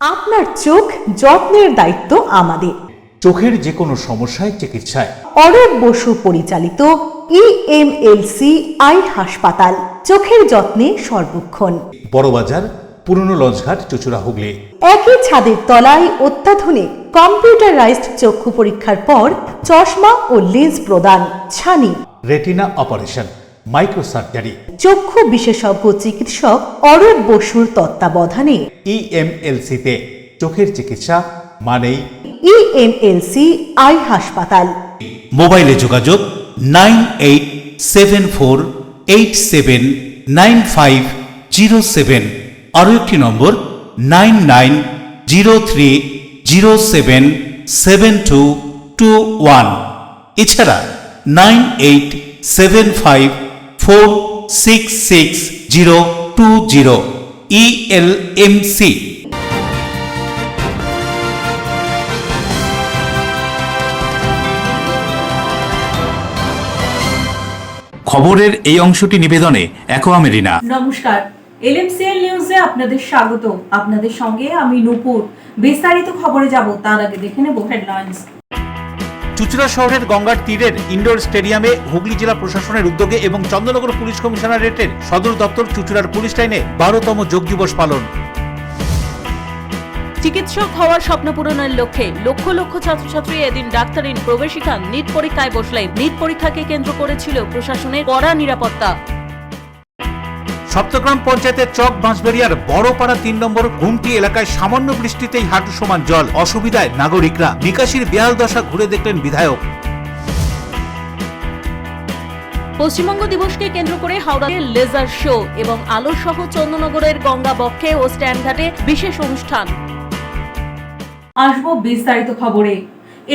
আপনার চোখ যত্নের দায়িত্ব আমাদের। চোখের যে কোনো সমস্যায় চিকিৎসায় অরূপ বসু পরিচালিত EMLC আই হাসপাতাল, চোখের যত্নে সর্বক্ষণ। বড়বাজার, পুরনো লঞ্চঘাট, চুঁচুড়া, হুগলি। একই ছাদের তলায় অত্যাধুনিক কম্পিউটারাইজড চক্ষু পরীক্ষার পর চশমা ও লেন্স প্রদান, ছানি, রেটিনা অপারেশন, মাইক্রো সার্জারি। চক্ষু বিশেষজ্ঞ চিকিৎসক অরূপ বসুর তত্ত্বাবধানে EMLC-তে চোখের চিকিৎসা মানেই EMLC আই হাসপাতাল। মোবাইলে যোগাযোগ 9874879507, আরও একটি নম্বর 9903077221, এছাড়া 9875466020 ELMC। খবরের এই অংশটি নিবেদনে অ্যাকোয়া মেরিনা। নমস্কার, LMCL নিউজে আপনাদের স্বাগত। আপনাদের সঙ্গে আমি নূপুর। বিস্তারিত খবরে যাব তার আগে দেখে নেব হেডলাইন্স। চুঁচুড়া শহরের গঙ্গার তীরের ইনডোর স্টেডিয়ামে হুগলি জেলা প্রশাসনের উদ্যোগে এবং চন্দননগর পুলিশ কমিশনারেটের সদর দপ্তর চুঁচুড়ার পুলিশ লাইনে 12তম যোগ দিবস পালন। চিকিৎসক হওয়ার স্বপ্ন পূরণের লক্ষ্যে লক্ষ লক্ষ ছাত্রছাত্রী এদিন ডাক্তারিন প্রবেশিকা নিট পরীক্ষায় বসলেন। নিট পরীক্ষাকে কেন্দ্র করেছিল প্রশাসনের কড়া নিরাপত্তা। সপ্তগ্রাম পঞ্চায়েতের চক বাঁশবেড়িয়ার বড়পাড়া 3 নম্বর ঘুমটি এলাকায় সামান্য বৃষ্টিতেই হাঁটু সমান জল, অসুবিধায় নাগরিকরা। নিকাশির বেহাল দশা ঘুরে দেখলেন বিধায়ক। পশ্চিমবঙ্গ দিবসকে কেন্দ্র করে হাওড়ায় লেজার শো এবং আলো সহ চন্দননগরের গঙ্গা বক্ষে ও স্ট্যান্ডঘাটে বিশেষ অনুষ্ঠান। আসবো বিস্তারিত খবরে।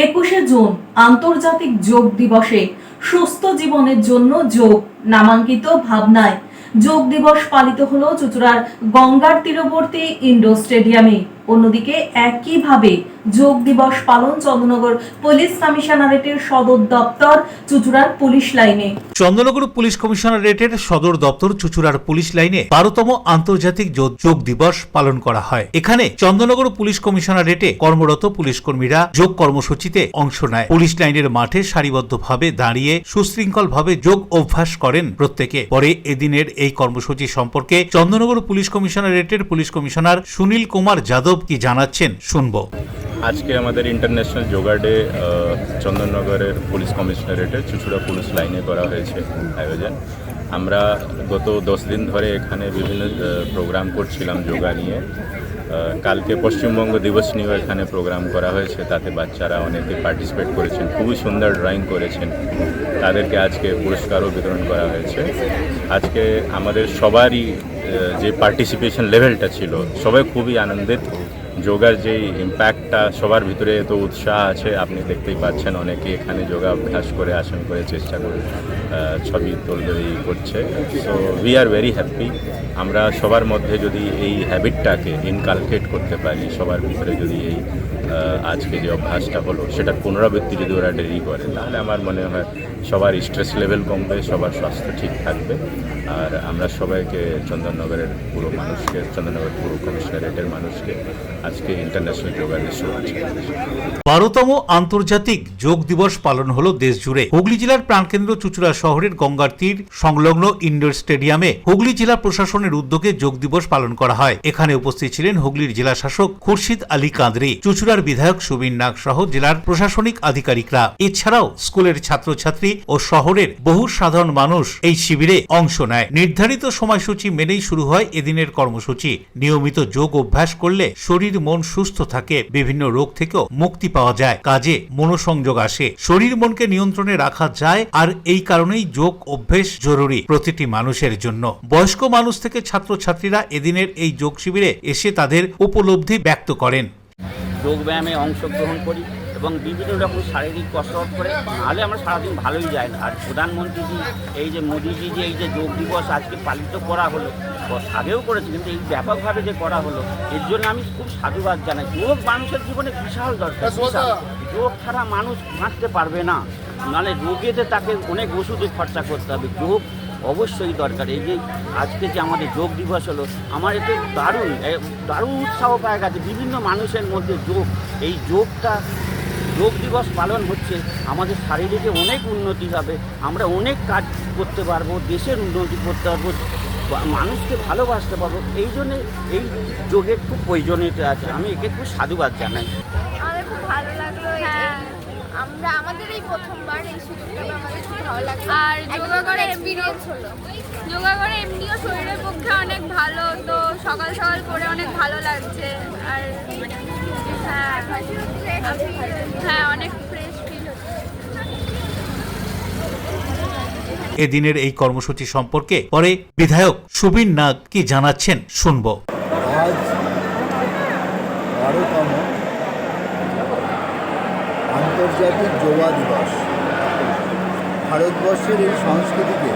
21শে জুন আন্তর্জাতিক যোগ দিবসে সুস্থ জীবনের জন্য যোগ নামাঙ্কিত ভাবনায় যোগ দিবস পালিত হলো চুঁচুড়ার গঙ্গার তীরবর্তী ইনডোর স্টেডিয়ামে। অন্যদিকে একইভাবে যোগ দিবস পালন চন্দননগর পুলিশ কমিশনারেটের সদর দপ্তর চুঁচুড়ার পুলিশ লাইনে। চন্দননগর পুলিশ কমিশনারেটের সদর দপ্তর চুঁচুড়ার পুলিশ লাইনে 12তম আন্তর্জাতিক যোগ দিবস পালন করা হয়। এখানে চন্দননগর পুলিশ কমিশনারেটে কর্মরত পুলিশ কর্মীরা যোগ কর্মসূচিতে অংশ নেয়। পুলিশ লাইনের মাঠে সারিবদ্ধভাবে দাঁড়িয়ে সুশৃঙ্খলভাবে যোগ অভ্যাস করেন প্রত্যেকে। পরে এদিনের এই কর্মসূচি সম্পর্কে চন্দননগর পুলিশ কমিশনারেটের পুলিশ কমিশনার সুনীল কুমার যাদব কি জানাচ্ছেন শুনবো। আজকে আমাদের ইন্টারন্যাশনাল যোগা ডে চন্দননগরের পুলিশ কমিশনারেটে চুঁচুড়া পুলিশ লাইনে করা হয়েছে আয়োজন। আমরা গত 10 দিন ধরে এখানে বিভিন্ন প্রোগ্রাম করছিলাম যোগা নিয়ে। কালকে পশ্চিমবঙ্গ দিবস নিয়েও এখানে প্রোগ্রাম করা হয়েছে, তাতে বাচ্চারা অনেকে পার্টিসিপেট করেছেন, খুবই সুন্দর ড্রয়িং করেছেন, তাদেরকে আজকে পুরস্কারও বিতরণ করা হয়েছে। আজকে আমাদের সবারই যে পার্টিসিপেশন লেভেলটা ছিল, সবাই খুবই আনন্দিত। যোগার যে ইম্প্যাক্টটা সবার ভিতরে এত উৎসাহ আছে, আপনি দেখতেই পাচ্ছেন অনেকে এখানে যোগা অভ্যাস করে আসন করে চেষ্টা করে ছবি তুলতে করছে। So we are very happy. আমরা সবার মধ্যে যদি এই হ্যাবিটটাকে ইনকালকেট করতে পারি, সবার ভিতরে যদি এই আজকে যে অভ্যাসটা হলো সেটার পুনরাবৃত্তি যদি ওরা ডেরি করে, তাহলে আমার মনে হয় সবার স্ট্রেস লেভেল কমবে, সবার স্বাস্থ্য ঠিক থাকবে। আর আমরা সবাইকে চন্দননগরের পুরো মানুষকে, চন্দননগর পুরো কমিশনারেটের মানুষকে আজকে ইন্টারন্যাশনাল যোগা ডে শুভেচ্ছা। 12তম আন্তর্জাতিক যোগ দিবস পালন হলো দেশ জুড়ে। হুগলি জেলার প্রাণকেন্দ্র চুঁচুড়া শহরের গঙ্গার তীর সংলগ্ন ইনডোর স্টেডিয়ামে হুগলি জেলা প্রশাসনের উদ্যোগে যোগ দিবস পালন করা হয়। এখানে উপস্থিত ছিলেন হুগলির জেলা শাসক খুরশিদ আলী কাদরি, চুঁচুড়ার বিধায়ক সুবিন নাগ সহ জেলার প্রশাসনিক আধিকারিকরা। এছাড়াও স্কুলের ছাত্রছাত্রী ও শহরের বহু সাধারণ মানুষ এই শিবিরে অংশ নেয়। নির্ধারিত সময়সূচি মেনেই শুরু হয় এদিনের কর্মসূচি। নিয়মিত যোগ অভ্যাস করলে শরীর মন সুস্থ থাকে, বিভিন্ন রোগ থেকেও মুক্তি পাওয়া যায়, কাজে মনোসংযোগ আসে, শরীর মনকে নিয়ন্ত্রণে রাখা যায়। আর এই কারণেই যোগ অভ্যাস জরুরি প্রতিটি মানুষের জন্য। বয়স্ক মানুষ থেকে ছাত্রছাত্রীরা এদিনের এই যোগ শিবিরে এসে তাদের উপলব্ধি ব্যক্ত করেন। যোগ ব্যায়ামে অংশগ্রহণ করি এবং বিভিন্ন রকম শারীরিক কসরত করে, নাহলে আমরা সারাদিন ভালোই যায় না। আর প্রধানমন্ত্রীজি এই যে মোদিজি যে এই যে যোগ দিবস আজকে পালিত করা হলো, আগেও করেছে, কিন্তু এই ব্যাপকভাবে যে করা হলো, এর জন্য আমি খুব সাধুবাদ জানাই। যোগ মানুষের জীবনে বিশাল দরকার। যোগ ছাড়া মানুষ বাঁচতে পারবে না, নাহলে রোগেতে তাকে অনেক ওষুধে খরচা করতে হবে। যোগ অবশ্যই দরকার। এই যে আজকে যে আমাদের যোগ দিবস হলো, আমার এতে দারুণ উৎসাহ পাওয়া গেছে বিভিন্ন মানুষের মধ্যে। এই যোগ দিবস পালন হচ্ছে, আমাদের শারীরিকে অনেক উন্নতি হবে, আমরা অনেক কাজ করতে পারবো, দেশের উন্নতি করতে পারবো, মানুষকে ভালোবাসতে পারবো। এই জন্যে এই যোগের খুব প্রয়োজনীয়তা আছে। আমি একে খুব সাধুবাদ জানাই। আমাদের খুব ভালো লাগলো। আমাদের এই প্রথমবার এই সুযোগটা আমাদের খুব ভালো লাগলো। আর যোগা করে এক্সপিরিয়েন্স হলো। যোগা করে এমনিও শরীরের পক্ষে অনেক ভালো, তো সকাল সকাল করে অনেক ভালো লাগছে। আর হ্যাঁ অনেক ফ্রেশ ফিল হচ্ছে। এদিনের এই কর্মসূচি সম্পর্কে পরে বিধায়ক সুবিন নাগ কি জানাচ্ছেন শুনবো। আজ 12তম আন্তর্জাতিক যোগা দিবস। ভারতবর্ষের এই সংস্কৃতিকে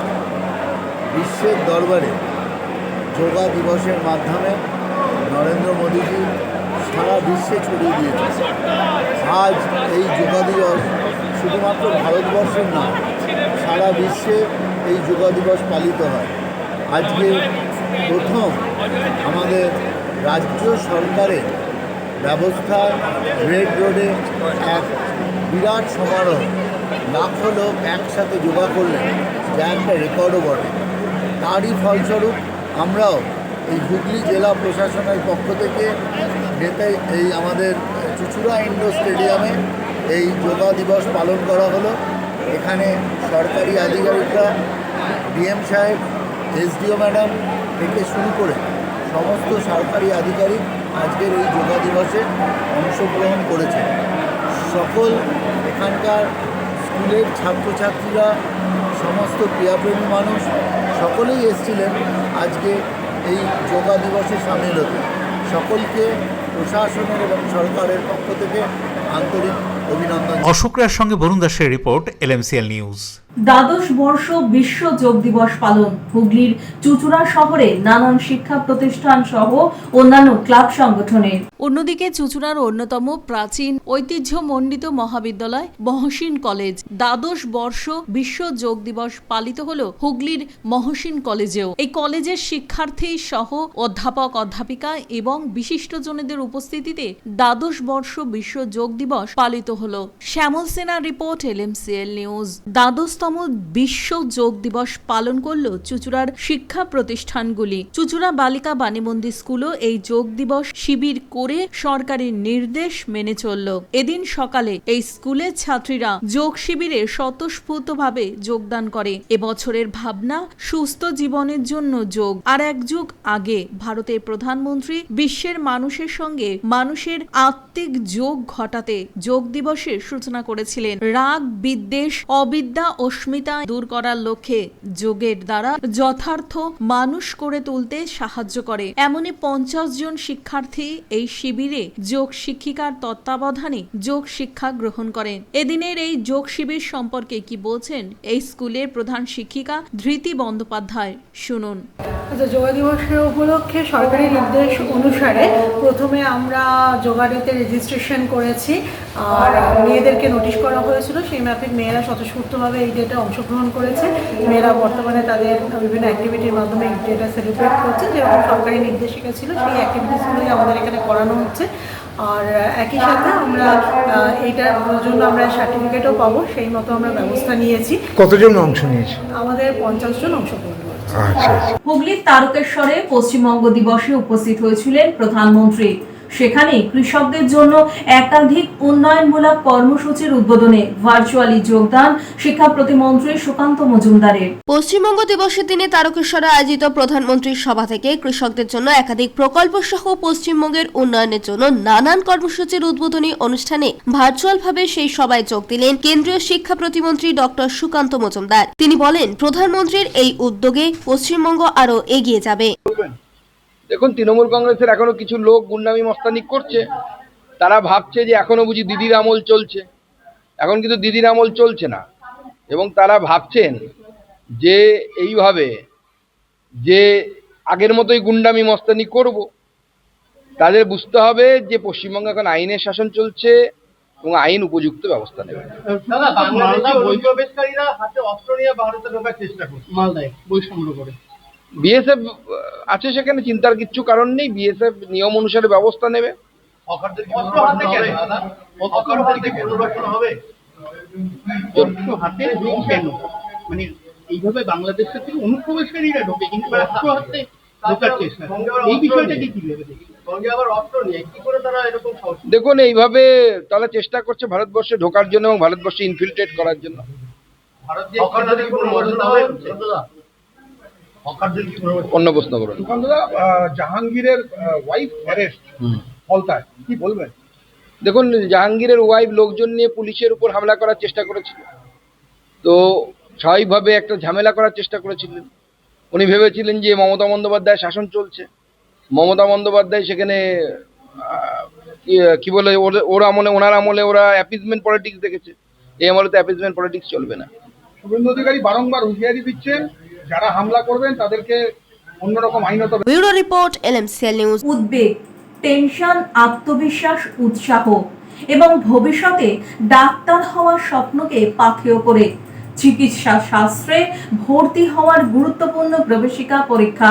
বিশ্বের দরবারে যোগা দিবসের মাধ্যমে নরেন্দ্র মোদীজি সারা বিশ্বে ছড়িয়ে দিয়েছে। আজ এই যোগা দিবস শুধুমাত্র ভারতবর্ষের নয়, সারা বিশ্বে এই যোগা দিবস পালিত হয়। আজকে প্রথম আমাদের রাজ্য সরকারের ব্যবস্থায় রেড রোডে এক বিরাট সমারোহ, লাখো লোক একসাথে যোগা করলেন, যা একটা রেকর্ডও বটে। তারই ফলস্বরূপ আমরাও এই হুগলি জেলা প্রশাসনের পক্ষ থেকে এই আমাদের চুঁচুড়া ইন্ডোর স্টেডিয়ামে এই যোগা দিবস পালন করা হলো। এখানে সরকারি আধিকারিকরা, ডিএম সাহেব, এসডিও ম্যাডাম থেকে শুরু করে সমস্ত সরকারি আধিকারিক আজকের এই যোগা দিবসে অংশগ্রহণ করেছে। সকল এখানকার স্কুলের ছাত্রছাত্রীরা, সমস্ত ক্রীড়াপ্রেমী মানুষ সকলেই এসেছিলেন আজকে এই যোগা দিবসে সামিল হতে। সকলকে প্রশাসনের এবং সরকারের পক্ষ থেকে আন্তরিক অভিনন্দন। অশোক রায়ের সঙ্গে বরুণ দাসের রিপোর্ট, LMCL নিউজ। দ্বাদশ বর্ষ বিশ্ব যোগ দিবস পালন। হুগলির চুঁচুড়া শহরে নানান শিক্ষা প্রতিষ্ঠান সহ অন্যান্য ক্লাব সংগঠনের। অন্যদিকে চুঁচুড়ার অন্যতম প্রাচীন ঐতিহ্যমণ্ডিত মহাবিদ্যালয় মহসিন কলেজ দ্বাদশ বর্ষ বিশ্ব যোগ দিবস পালিত হলো হুগলির মহসিন কলেজেও। এই কলেজের শিক্ষার্থী সহ অধ্যাপক অধ্যাপিকা এবং বিশিষ্টজনদের উপস্থিতিতে দ্বাদশ বর্ষ বিশ্ব যোগ দিবস পালিত হলো। শ্যামল সেনার রিপোর্ট, LMCL নিউজ। দ্বাদশতম বিশ্ব যোগ দিবস পালন করল চুঁচুড়ার শিক্ষা প্রতিষ্ঠানগুলি। চুঁচুড়া বালিকা বাণীমন্দির স্কুলও এই যোগ দিবস শিবির করে সরকারি নির্দেশ মেনে চলল। এদিন সকালে এই স্কুলের ছাত্রীরা যোগ শিবিরে স্বতঃস্ফূর্তভাবে যোগদান করে। এবছরের ভাবনা সুস্থ জীবনের জন্য যোগ। আর এক যুগ আগে ভারতের প্রধানমন্ত্রী বিশ্বের মানুষের সঙ্গে মানুষের আত্মিক যোগ ঘটাতে যোগ দিবসের সূচনা করেছিলেন। রাগ, বিদ্বেষ, অবিদ্যা, অস্মিতা দূর করার লক্ষ্যে যোগের দ্বারা যথার্থ মানুষ করে তুলতে সাহায্য করে। এমনই 50 জন শিক্ষার্থী এই শিবিরে যোগ শিক্ষিকার তত্ত্বাবধানে যোগ শিক্ষা গ্রহণ করেন। এদিনের এই যোগ শিবির সম্পর্কে কি বলছেন এই স্কুলের প্রধান শিক্ষিকা ধৃতি বন্দ্যোপাধ্যায়, শুনুন। যোগা দিবসের উপলক্ষে সরকারি নির্দেশ অনুসারে প্রথমে আমরা যোগা ডেতে রেজিস্ট্রেশন করেছি, আর মেয়েদেরকে নোটিশ করা হয়েছিল। সেই মাফিক মেয়েরা স্বতঃস্ফূর্তভাবে এই ডেটে অংশগ্রহণ করেছে। মেয়েরা বর্তমানে তাদের বিভিন্ন অ্যাক্টিভিটির মাধ্যমে এই ডেটা সেলিব্রেট করছে। যেরকম সরকারি নির্দেশিকা ছিল সেই অ্যাক্টিভিটিসগুলোই আমাদের এখানে করানো হচ্ছে। আর একই সাথে আমরা এইটার জন্য আমরা সার্টিফিকেটও পাবো, সেই মতো আমরা ব্যবস্থা নিয়েছি। কতজন অংশ নিয়েছে? আমাদের 50 জন অংশগ্রহণ করেছে। হুগলির তারকেশ্বরে পশ্চিমবঙ্গ দিবসে উপস্থিত হয়েছিলেন প্রধানমন্ত্রী। সেখানে কৃষকদের জন্য একাধিক উন্নয়নমূলক কর্মসূচির উদ্বোধনে ভার্চুয়ালি যোগদান শিক্ষা প্রতিমন্ত্রী সুকান্ত মজুমদারের। পশ্চিমবঙ্গ দিবসের দিনে তারকেশ্বরে আয়োজিত প্রধানমন্ত্রীর সভা থেকে কৃষকদের জন্য একাধিক প্রকল্প সহ পশ্চিমবঙ্গের উন্নয়নের জন্য নানান কর্মসূচির উদ্বোধনী অনুষ্ঠানে ভার্চুয়ালভাবে সেই সভায় যোগ দিলেন কেন্দ্রীয় শিক্ষা প্রতিমন্ত্রী ডক্টর সুকান্ত মজুমদার। তিনি বলেন, প্রধানমন্ত্রীর এই উদ্যোগে পশ্চিমবঙ্গ আরো এগিয়ে যাবে। দেখুন, তৃণমূল কংগ্রেসের এখনো কিছু লোক গুন্ডামি মস্তানি করছে। তারা ভাবছে যে এখনো বুঝি দিদির আমল চলছে। এখন কিন্তু দিদির আমল চলছে না, এবং তারা ভাবছেন যে এইভাবে যে আগের মতোই গুন্ডামি মস্তানি করব। তাদের বুঝতে হবে যে পশ্চিমবঙ্গে এখন আইনের শাসন চলছে, এবং আইন উপযুক্ত ব্যবস্থা নেবে। বিএসএফ আছে সেখানে, চিন্তার কিচ্ছু কারণ নেই। বিএসএফ নিয়ম অনুসারে ব্যবস্থা নেবে। এইভাবে বাংলাদেশ থেকে অনুপ্রবেশকারীরা ঢোকে, কিন্তু অস্ত্র হাতে ঢোকার চেষ্টা, এই বিষয়টাকে কি ভেবে দেখি? দেখুন, এইভাবে তারা চেষ্টা করছে ভারতবর্ষে ঢোকার জন্য এবং ভারতবর্ষে ইনফিল্ট্রেট করার জন্য। অন্য প্রশ্ন করুন। জাহাঙ্গীরের ওয়াইফ অ্যারেস্ট ফলতায়, কি বলবেন? দেখুন, জাহাঙ্গীরের ওয়াইফ লোকজন নিয়ে পুলিশের উপর হামলা করার চেষ্টা করেছিল, তো স্বাভাবিকভাবে একটা ঝামেলা করার চেষ্টা করেছিলেন। উনি ভেবেছিলেন যে মমতা বন্দ্যোপাধ্যায় শাসন চলছে, মমতা বন্দ্যোপাধ্যায় সেখানে কি বলে ওর আমলে, ওনার আমলে ওরা অ্যাপিজমেন্ট পলিটিক্স দেখেছে। এই আমলে তো অ্যাপিজমেন্ট পলিটিক্স চলবে না। শুভেন্দু অধিকারী বারংবার হুঁশিয়ারি দিচ্ছেন, যারা হামলা করবেন তাদেরকে অন্যরকম আইনত। Bureau report, LMCL news. উদ্বেগ, টেনশন, আত্মবিশ্বাস, উৎসাহ এবং ভবিষ্যতে ডাক্তার হওয়ার স্বপ্নকে পাথেয় করে চিকিৎসা শাস্ত্রে ভর্তি হওয়ার গুরুত্বপূর্ণ প্রবেশিকা পরীক্ষা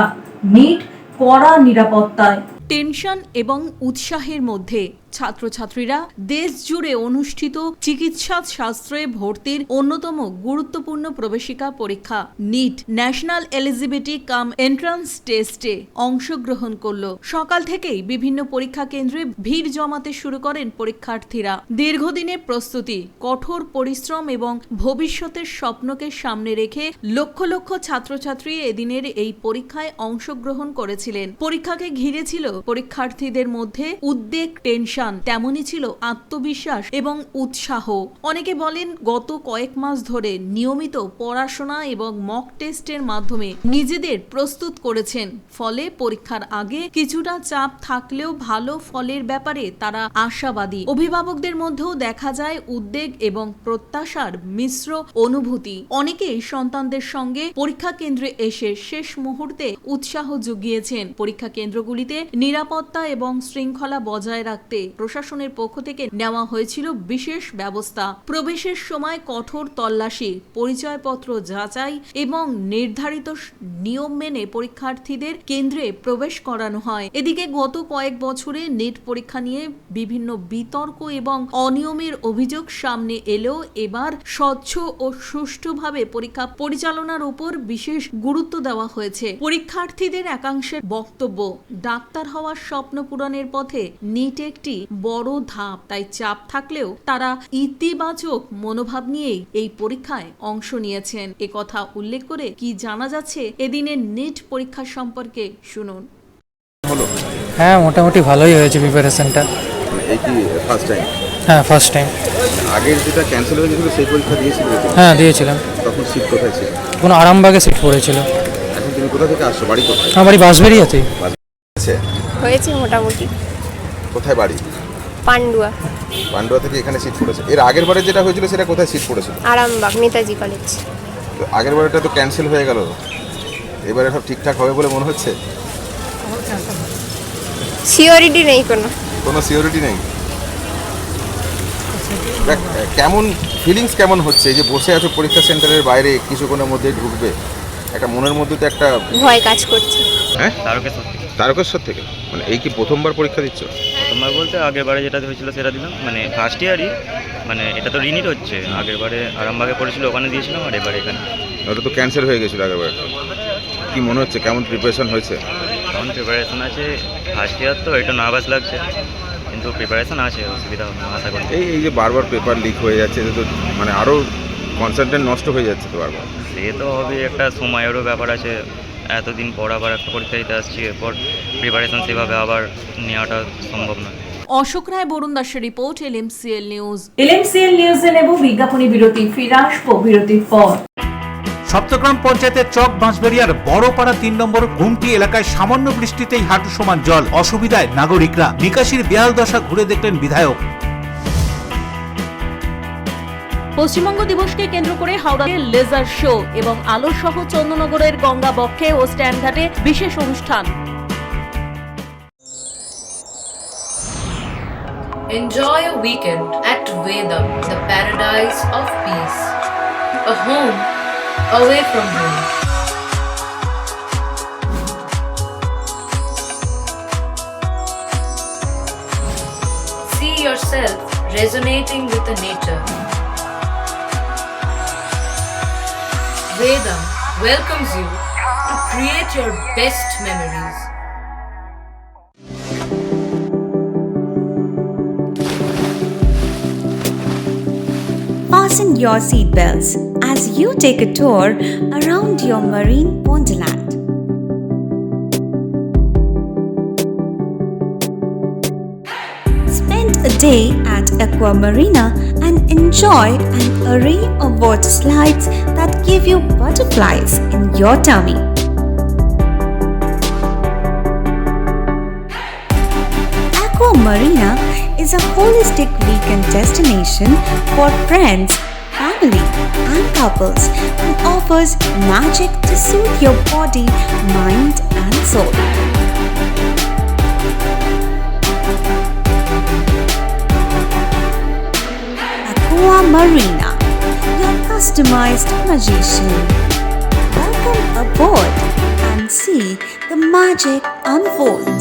নিট কড়া নিরাপত্তায়। টেনশন এবং উৎসাহের মধ্যে ছাত্রছাত্রীরা দেশ জুড়ে অনুষ্ঠিত চিকিৎসা শাস্ত্রে ভর্তির অন্যতম গুরুত্বপূর্ণ প্রবেশিকা পরীক্ষা NEET national eligibility cum entrance টেস্টে অংশগ্রহণ করল। সকাল থেকেই বিভিন্ন পরীক্ষা কেন্দ্রে ভিড় জমাতে শুরু করেন পরীক্ষার্থীরা। দীর্ঘদিনের প্রস্তুতি, কঠোর পরিশ্রম এবং ভবিষ্যতের স্বপ্নকে সামনে রেখে লক্ষ লক্ষ ছাত্রছাত্রী এদিনের এই পরীক্ষায় অংশগ্রহণ করেছিলেন। পরীক্ষাকে ঘিরে ছিল পরীক্ষার্থীদের মধ্যে উদ্বেগ, টেনশন, তেমনই ছিল আত্মবিশ্বাস এবং উৎসাহ। অনেকে বলেন গত কয়েক মাস ধরে নিয়মিত পড়াশোনা এবং মক টেস্টের মাধ্যমে নিজেদের প্রস্তুত করেছেন, ফলে পরীক্ষার আগে কিছুটা চাপ থাকলেও ভালো ফলের ব্যাপারে তারা আশাবাদী। অভিভাবকদের মধ্যেও দেখা যায় উদ্বেগ এবং প্রত্যাশার মিশ্র অনুভূতি। অনেকেই সন্তানদের সঙ্গে পরীক্ষা কেন্দ্রে এসে শেষ মুহূর্তে উৎসাহ জুগিয়েছেন। পরীক্ষা কেন্দ্রগুলিতে নিরাপত্তা এবং শৃঙ্খলা বজায় রাখতে প্রশাসনের পক্ষ থেকে নেওয়া হয়েছিল বিশেষ ব্যবস্থা। প্রবেশের সময় কঠোর তল্লাশি, পরিচয়পত্র যাচাই এবং নির্ধারিত নিয়ম মেনে পরীক্ষার্থীদের কেন্দ্রে প্রবেশ করানো হয়। এদিকে গত কয়েক বছরে নেট পরীক্ষা নিয়ে বিভিন্ন বিতর্ক এবং অনিয়মের অভিযোগ সামনে এলেও এবার স্বচ্ছ ও সুষ্ঠুভাবে পরীক্ষা পরিচালনার উপর বিশেষ গুরুত্ব দেওয়া হয়েছে। পরীক্ষার্থীদের একাংশের বক্তব্য, ডাক্তার হওয়ার স্বপ্ন পূরণের পথে নিট একটি বড় ধাপ, তাই চাপ থাকলেও তারা ইতিবাচক মনোভাব নিয়েই এই পরীক্ষায় অংশ নিয়েছেন। একথা উল্লেখ করে কি জানা যাচ্ছে এদিনের নিট পরীক্ষা সম্পর্কে শুনুন। হ্যাঁ, মোটামুটি ভালোই হয়েছে প্রিপারেশনটা। এই কি ফার্স্ট টাইম? হ্যাঁ, ফার্স্ট টাইম। আগের যেটা ক্যান্সেল হয়ে গেছিল সেই পরীক্ষা দিয়েছিল? হ্যাঁ, দিয়েছিলাম। তখন সিট কোথায় ছিল? কোনো আরামবাগে সিট পড়েছিল। এখন তুমি কোথা থেকে আসছো? বাড়ি কোথায়? আমার বাড়ি বাঁশবেড়িয়াতে। হয়েছে মোটামুটি। কোথায় বাড়ি? পান্ডুয়া। পান্ডুয়া থেকে এখানে সিট পড়েছে। এর আগের বারে যেটা হয়েছিল সেটা কোথায় সিট পড়েছিল? আরামবাগ, নেতাজি কলেজ। তো আগের বারেটা তো ক্যান্সেল হয়ে গেল, এবারে সব ঠিকঠাক হবে বলে মনে হচ্ছে? সিওরিটি নেই, কোনো সিওরিটি নেই। কেমন ফিলিংস কেমন হচ্ছে এই যে বসে আছো পরীক্ষা সেন্টারের বাইরে, কিছুক্ষণের মধ্যে ঢুকবে, একটা মনের মধ্যে তো একটা ভয় কাজ করছে। হ্যাঁ, তারকেশ্বর থেকে। মানে এই কি প্রথমবার পরীক্ষা দিচ্ছ? প্রথমবার বলতে আগের বারে যেটা হয়েছিল সেটা দিলাম, মানে ফার্স্ট ইয়ারই, মানে এটা তো রিনিট হচ্ছে। আগের বারে আরামবাগে পড়েছিল, ওখানে দিয়েছিলাম, আর এবারে এখানে। ওটা তো ক্যান্সেল হয়ে গেছিলো আগের বারটা। কি মনে হচ্ছে, কেমন প্রিপারেশন হয়েছে? কেমন প্রিপারেশন আছে, ফার্স্ট ইয়ার তো একটু নার্ভাস লাগছে, কিন্তু প্রিপারেশন আছে, অসুবিধা হবে না আশা করি। এই যে বারবার পেপার লিক হয়ে যাচ্ছে, তো মানে আরও কনসেন্ট্রেট নষ্ট হয়ে যাচ্ছে তো বারবার। সে তো হবে, একটা সময়েরও ব্যাপার আছে। এতদিন পর আবার একটা পরীক্ষা দিতে আসছি, এরপর প্রিপারেশন সেভাবে আবার নেওয়াটা সম্ভব নয়। অশোক রায়, বরুণ দাসের রিপোর্ট, LMCL নিউজ। LMCL নিউজে নেব বিজ্ঞাপনী বিরতি, ফিরে আসবো বিরতির পর। সপ্তগ্রাম পঞ্চায়েতের চক বাঁশবেড়িয়ার বড়পাড়া 3 নম্বর গুমটি এলাকায় সামান্য বৃষ্টিতেই হাঁটু সমান জল, অসুবিধায় নাগরিকরা। নিকাশির বেহাল দশা ঘুরে দেখলেন বিধায়ক। পশ্চিমবঙ্গ দিবসকে কেন্দ্র করে হাওড়াতে লেজার শো এবং আলো সহ চন্দ্রনগরের গঙ্গা বক্ষে ও স্ট্যান্ডঘাটে বিশেষ অনুষ্ঠান। Enjoy a weekend at Vedam, the paradise of peace. A home away from home. See yourself resonating with the nature. Vedam welcomes you to create your best memories. Fasten your seatbelts as you take a tour around your marine wonderland. Spend a day at Aqua Marina and enjoy an array of water slides that give you butterflies in your tummy. Aqua Marina is a holistic weekend destination for friends, family, and couples and offers magic to soothe your body, mind, and soul. Aqua Marina, your customized magician. Welcome aboard and see the magic unfold.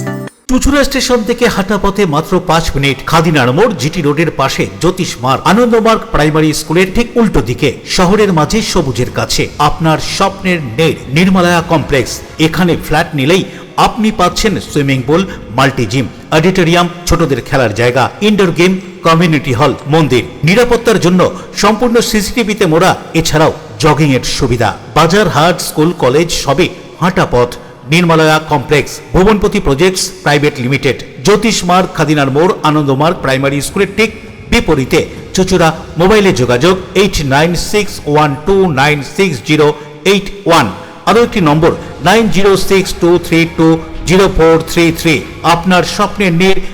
Chuchura station থেকে হাঁটা পথে মাত্র 5 minute, খাদিনার মোড়, GT রোডের পাশে জ্যোতিষ মার্গ, Ananda Marga primary স্কুলের ঠিক উল্টো দিকে, শহরের মাঝে সবুজের কাছে আপনার স্বপ্নের নেড় নির্মলায়া কমপ্লেক্স। এখানে ফ্ল্যাট নিলেই আপনি পাচ্ছেন swimming pool, multi gym, auditorium, ছোটদের খেলার জায়গা, ইনডোর গেম, কমিউনিটি হল, মন্দির, নিরাপত্তার জন্য সম্পূর্ণ সিসিটিভিতে মোড়া, এছাড়াও জগিং এর সুবিধা। বাজার, হাট, স্কুল, কলেজ সবই হাঁটা পথ। নির্মলায়া কমপ্লেক্স, ভুবনপতি প্রজেক্টস প্রাইভেট লিমিটেড, জ্যোতিষ মার্গ, খাদিনার মোড়, আনন্দমার্গ প্রাইমারি স্কুলের ঠিক বিপরীতে, চুচুড়া। মোবাইলে যোগাযোগ 8961296081, আরও একটি নম্বর 9062320433। আপনার স্বপ্নের